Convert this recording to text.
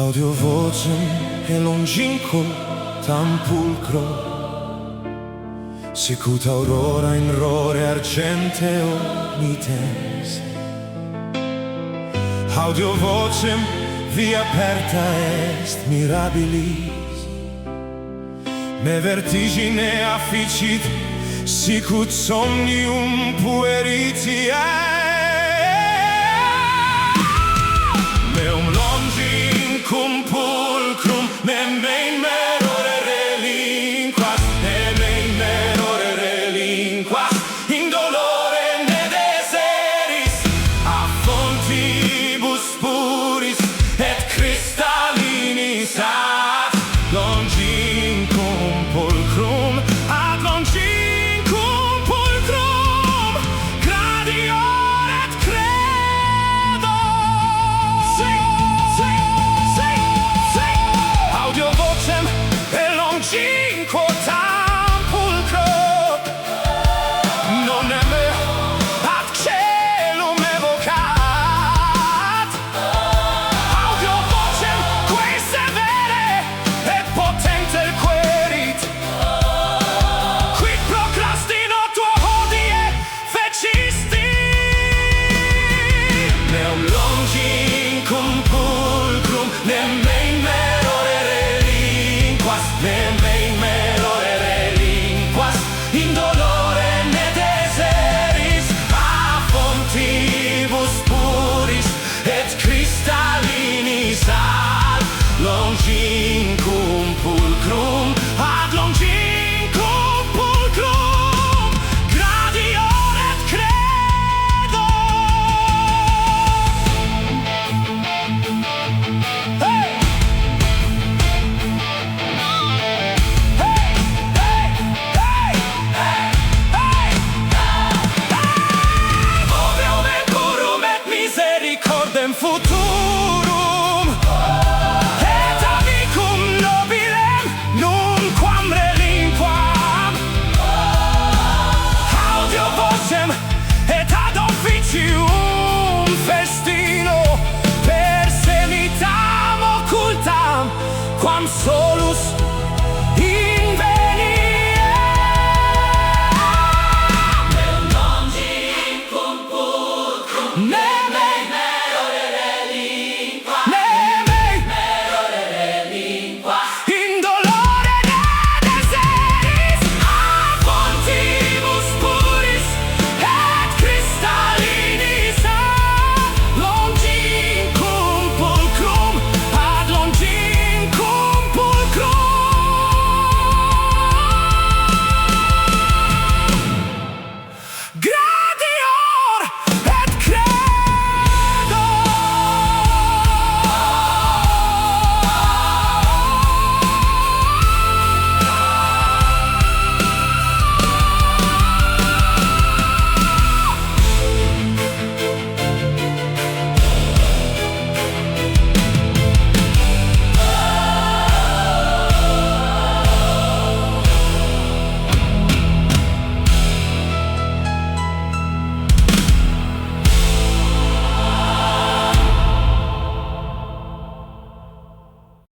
Audiovocem e longínquo tampulcro, sicut aurora in rore argenteo mitens. Audiovocem via aperta est mirabilis, me vertigine afficit sicut somnium pueritia. Meum longicum pulcrum, me in merore relinquas, me in merore relinquas, in dolore ne deseris, a fontibus puris et crystallinis ad longicum pulcrum, ad longicum pulcrum, gradior et credo. Audio vocem e longínquo tampulcro, non è me ad celum evocat. Audio vocem quae severe et potente querit, quid procrastino tuo hodie fecisti. Meum longicum pulcrum, me in merore relinquas, me in merore relinquas, in dolore ne deseris, a fontibus puris et crystallinis ad longicum pulcrum, ad longicum pulcrum, gradior et credo. Hey! Ovium et purum et misericordem futurum, et amicum nobilem nunquam relinquam. Audio vocem et ad officium festino per semitam occultam, quam